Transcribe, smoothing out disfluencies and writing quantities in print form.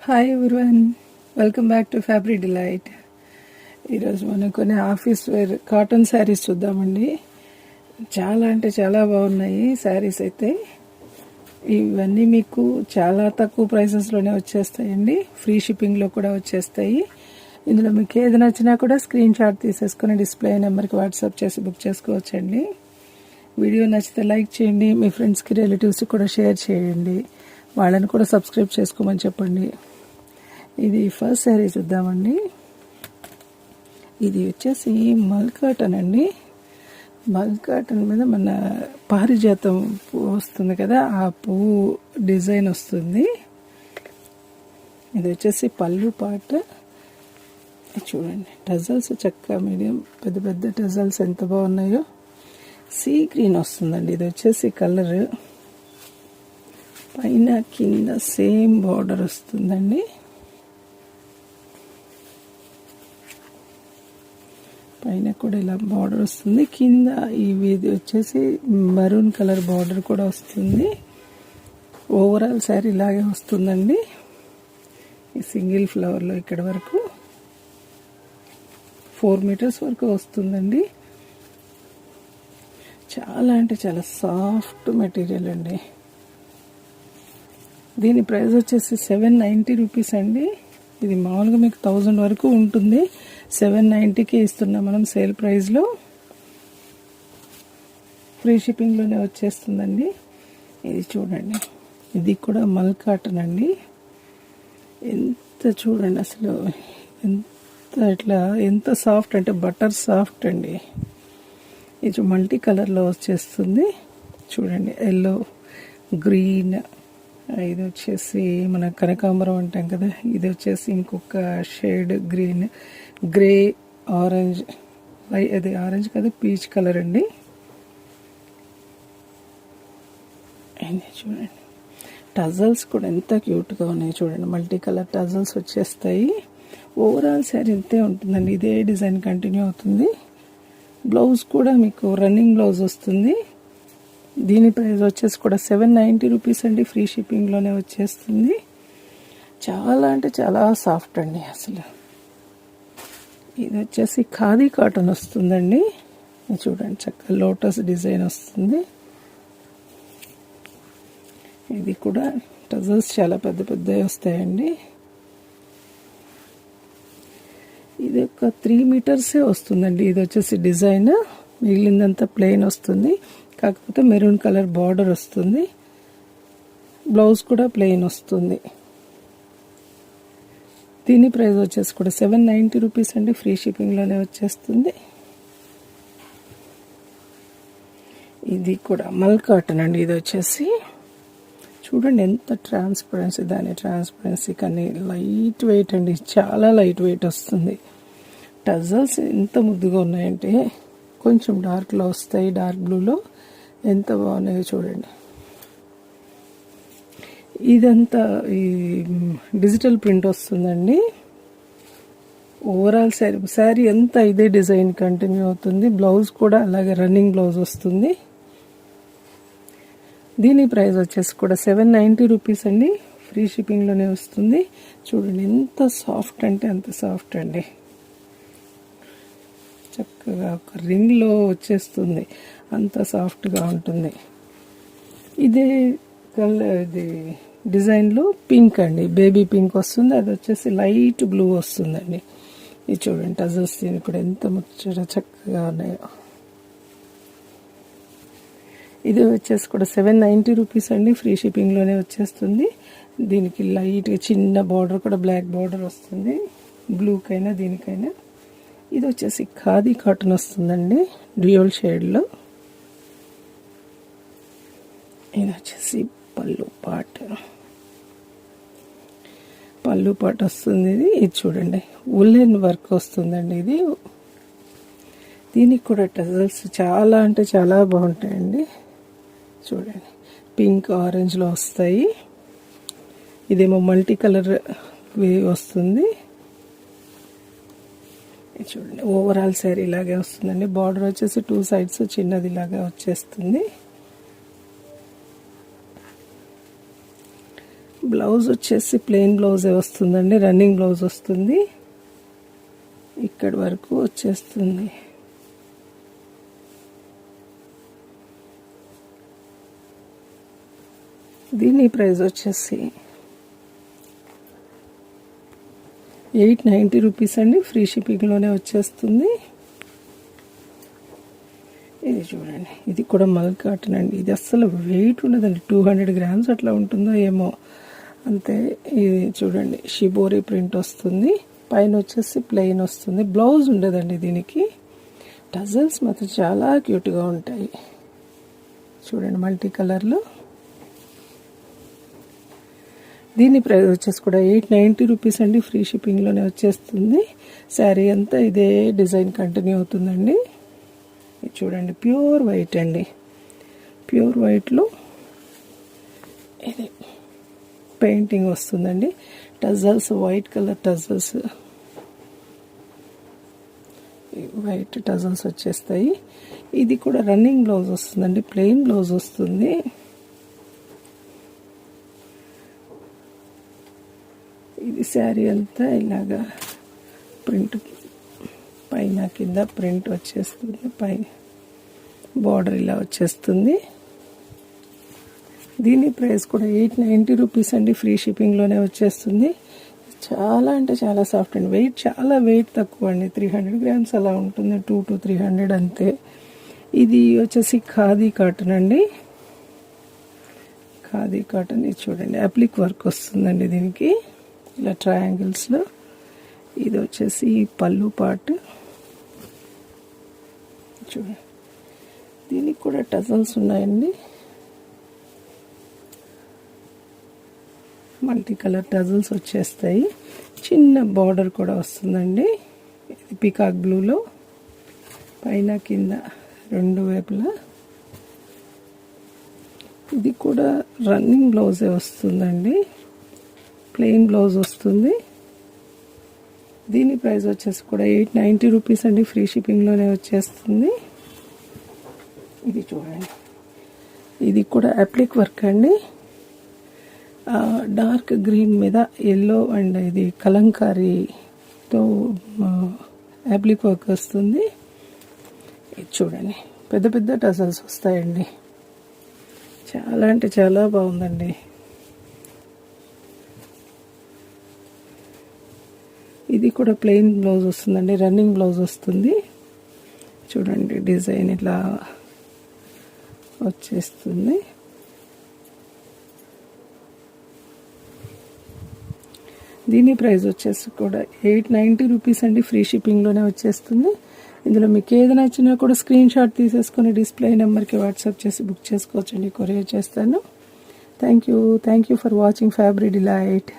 Hi everyone, welcome back to fabric delight. ఈరోజు మనం కొన్ని ఆఫీస్ వేర్ కాటన్ శారీస్ చూద్దామండి. చాలా అంటే చాలా బాగున్నాయి శారీస్ అయితే. ఇవన్నీ మీకు చాలా తక్కువ ప్రైసెస్లోనే వచ్చేస్తాయండి. ఫ్రీ షిప్పింగ్లో కూడా వచ్చేస్తాయి. ఇందులో మీకు ఏది నచ్చినా కూడా స్క్రీన్ షాట్ తీసేసుకొని డిస్ప్లే నెంబర్కి వాట్సాప్ చేసి బుక్ చేసుకోవచ్చండి. వీడియో నచ్చితే లైక్ చేయండి, మీ ఫ్రెండ్స్కి రిలేటివ్స్కి కూడా షేర్ చేయండి, వాళ్ళని కూడా సబ్స్క్రైబ్ చేసుకోమని చెప్పండి. ఇది ఫస్ట్ శారీ చూద్దామండి. ఇది వచ్చేసి మల్ కాటన్ అండి. మల్ కాటన్ మీద మన పారిజాతం పువ్వు వస్తుంది కదా, ఆ పువ్వు డిజైన్ వస్తుంది. ఇది వచ్చేసి పళ్ళు పాట. చూడండి టజల్స్ చక్కగా మీడియం పెద్ద పెద్ద టజల్స్ ఎంత బాగున్నాయో. సీ గ్రీన్ వస్తుందండి. ఇది వచ్చేసి కలర్ పైన కింద సేమ్ బార్డర్ వస్తుందండి. పైన కూడా ఇలా బార్డర్ వస్తుంది, కింద ఇది వచ్చేసి మరూన్ కలర్ బార్డర్ కూడా వస్తుంది. ఓవరాల్ శారీ ఇలాగే వస్తుందండి. ఈ సింగిల్ ఫ్లవర్లో ఇక్కడ వరకు 4 మీటర్స్ వరకు వస్తుందండి. చాలా అంటే చాలా సాఫ్ట్ మెటీరియల్ అండి. దీని ప్రైస్ వచ్చేసి 790 రూపీస్ అండి. ఇది మామూలుగా మీకు 1000 వరకు ఉంటుంది. 790కి ఇస్తున్నాం మనం సేల్ ప్రైస్లో. ఫ్రీ షిప్పింగ్లోనే వచ్చేస్తుందండి. ఇది చూడండి, ఇది కూడా మల్ కాటన్ అండి. ఎంత చూడండి అసలు, ఎంత సాఫ్ట్ అంటే బటర్ సాఫ్ట్ అండి. ఇది మల్టీ కలర్లో వచ్చేస్తుంది. చూడండి, ఎల్లో, గ్రీన్, ఇది వచ్చేసి మన కనకాంబరం అంటాం కదా, ఇది వచ్చేసి ఇంకొక షేడ్ గ్రీన్, గ్రే, ఆరెంజ్, అది ఆరెంజ్ కదా, పీచ్ కలర్ అండి. చూడండి టజల్స్ కూడా ఎంత క్యూట్గా ఉన్నాయి. చూడండి మల్టీ కలర్ టజల్స్ వచ్చేస్తాయి. ఓవరాల్ శారీ ఇంతే ఉంటుందండి. ఇదే డిజైన్ కంటిన్యూ అవుతుంది. బ్లౌజ్ కూడా మీకు రన్నింగ్ బ్లౌజ్ వస్తుంది. దీని ప్రైస్ వచ్చేసి కూడా 790 రూపీస్ అండి. ఫ్రీ షిప్పింగ్లోనే వచ్చేస్తుంది. చాలా అంటే చాలా సాఫ్ట్ అండి అసలు. ఇది వచ్చేసి ఖాదీ కాటన్ వస్తుందండి. చూడండి చక్కగా లోటస్ డిజైన్ వస్తుంది. ఇది కూడా టజల్స్ చాలా పెద్ద పెద్దవి వస్తాయండి. ఇది ఒక 3 మీటర్సే వస్తుందండి. ఇది వచ్చేసి డిజైన్, మిగిలిందంతా ప్లెయిన్ వస్తుంది. కాకపోతే మెరూన్ కలర్ బార్డర్ వస్తుంది. బ్లౌజ్ కూడా ప్లెయిన్ వస్తుంది. దీని ప్రైస్ వచ్చేసి కూడా 790 రూపీస్ అండి. ఫ్రీ షిప్పింగ్లోనే వచ్చేస్తుంది. ఇది కూడా మల్ కాటన్ అండి. ఇది వచ్చేసి చూడండి ఎంత ట్రాన్స్పరెన్సీ, దాని ట్రాన్స్పరెన్సీ కానీ లైట్ వెయిట్ అండి. చాలా లైట్ వెయిట్ వస్తుంది. టజల్స్ ఎంత ముద్దుగా ఉన్నాయంటే కొంచెం డార్క్లో వస్తాయి, డార్క్ బ్లూలో ఎంత బాగున్నాయో చూడండి. ఇదంతా ఈ డిజిటల్ ప్రింట్ వస్తుందండి. ఓవరాల్ శారీ అంతా ఇదే డిజైన్ కంటిన్యూ అవుతుంది. బ్లౌజ్ కూడా అలాగే రన్నింగ్ బ్లౌజ్ వస్తుంది. దీని ప్రైస్ వచ్చేసి కూడా 790 రూపీస్ అండి. ఫ్రీ షిప్పింగ్లోనే వస్తుంది. చూడండి ఎంత సాఫ్ట్ అంటే అంత సాఫ్ట్ అండి. చక్కగా ఒక రింగ్లో వచ్చేస్తుంది, అంత సాఫ్ట్గా ఉంటుంది. ఇదే కలర్, ఇది డిజైన్లో పింక్ అండి, బేబీ పింక్ వస్తుంది. అది వచ్చేసి లైట్ బ్లూ వస్తుందండి. ఇది చూడండి టజల్స్ దీనికి కూడా ఎంత ముచ్చట చక్కగా ఉన్నాయో. ఇది వచ్చేసి కూడా 790 రూపీస్ అండి. ఫ్రీ షిప్పింగ్లోనే వచ్చేస్తుంది. దీనికి లైట్గా చిన్న బార్డర్ కూడా బ్లాక్ బార్డర్ వస్తుంది, బ్లూకైనా దీనికైనా. ఇది వచ్చేసి ఖాదీ కాటన్ వస్తుందండి, డ్యూయల్ షేడ్లో. ఇది వచ్చేసి పళ్ళు పాట వస్తుంది. ఇది చూడండి ఉల్లెన్ వర్క్ వస్తుందండి. ఇది దీనికి కూడా టజల్స్ చాలా అంటే చాలా బాగుంటాయండి. చూడండి పింక్, ఆరెంజ్లో వస్తాయి. ఇదేమో మల్టీ కలర్ వస్తుంది. చూడండి ఓవరాల్ శారీ ఇలాగే వస్తుందండి. బార్డర్ వచ్చేసి 2 సైడ్స్ చిన్నది ఇలాగా వచ్చేస్తుంది. బ్లౌజ్ వచ్చేసి ప్లెయిన్ బ్లౌజే వస్తుందండి, రన్నింగ్ బ్లౌజ్ వస్తుంది, ఇక్కడి వరకు వచ్చేస్తుంది. దీని ప్రైస్ వచ్చేసి 890 రూపీస్ అండి, ఫ్రీ షిప్పింగ్లోనే వచ్చేస్తుంది. ఇది చూడండి, ఇది కూడా మల్ కాటన్ అండి. ఇది అస్సలు వెయిట్ ఉండదండి, 200 గ్రామ్స్ అట్లా ఉంటుందో ఏమో అంతే. ఇది చూడండి, షిబోరి ప్రింట్ వస్తుంది, పైన వచ్చేసి ప్లెయిన్ వస్తుంది, బ్లౌజ్ ఉండదండి దీనికి. టజల్స్ మాత్రం చాలా క్యూట్గా ఉంటాయి చూడండి, మల్టీ కలర్లో. దీని ప్రైస్ వచ్చేసి కూడా 890 రూపీస్ అండి, ఫ్రీ షిప్పింగ్లోనే వచ్చేస్తుంది. శారీ అంతా ఇదే డిజైన్ కంటిన్యూ అవుతుందండి. ఇది చూడండి, ప్యూర్ వైట్ అండి, ప్యూర్ వైట్లో ఇది పెయింటింగ్ వస్తుందండి. Tassels, white colour tassels, white tassels వచ్చేస్తాయి. ఇది కూడా రన్నింగ్ బ్లౌజ్ వస్తుందండి, ప్లెయిన్ బ్లౌజ్ వస్తుంది. ఇది శారీ అంతా ఇలాగా ప్రింట్, పైన కింద ప్రింట్ వచ్చేస్తుంది, పై బార్డర్ ఇలా వచ్చేస్తుంది. దీని ప్రైస్ కూడా 890 రూపీస్ అండి, ఫ్రీ షిప్పింగ్లోనే వచ్చేస్తుంది. చాలా అంటే చాలా సాఫ్ట్ అండి, వెయిట్ చాలా వెయిట్ తక్కువ అండి, 300 గ్రామ్స్ అలా ఉంటుంది, 2 to 300 అంతే. ఇది వచ్చేసి ఖాదీ కాటన్ అండి, ఖాదీ కాటన్. ఇది చూడండి, అప్లిక్ వర్క్ వస్తుందండి దీనికి, ఇలా ట్రయాంగిల్స్లో. ఇది వచ్చేసి పళ్ళు పార్ట్ చూడండి, దీనికి కూడా టజల్స్ ఉన్నాయండి, మల్టీ కలర్ టజల్స్ వచ్చేస్తాయి. చిన్న బార్డర్ కూడా వస్తుందండి, ఇది పీకాక్ బ్లూలో, పైన కింద రెండు వైపులా. ఇది కూడా రన్నింగ్ బ్లౌజే వస్తుందండి, ప్లెయిన్ బ్లౌజ్ వస్తుంది. దీని ప్రైస్ వచ్చేసి కూడా 890 రూపీస్ అండి, ఫ్రీ షిప్పింగ్లోనే వచ్చేస్తుంది. ఇది చూడండి, ఇది కూడా అప్లిక్ వర్క్ అండి, డార్క్ గ్రీన్ మీద ఎల్లో అండ్ ఇది కలంకారీతో అప్లిక్ వర్క్ వస్తుంది. ఇది చూడండి, పెద్ద పెద్ద టజల్స్ వస్తాయండి, చాలా అంటే చాలా బాగుందండి. ఇది కూడా ప్లెయిన్ బ్లౌజ్ వస్తుందండి, రన్నింగ్ బ్లౌజ్ వస్తుంది. చూడండి, డిజైన్ ఇట్లా వచ్చేస్తుంది. దీని ప్రైస్ వచ్చేసి కూడా 890 రూపీస్ అండి, ఫ్రీ షిప్పింగ్లోనే వచ్చేస్తుంది. ఇందులో మీకు ఏది నచ్చినా కూడా స్క్రీన్ షాట్ తీసేసుకొని డిస్ప్లే నెంబర్కి వాట్సాప్ చేసి బుక్ చేసుకోవచ్చండి, కొరియర్ చేస్తాను. Thank you for watching fabric delight.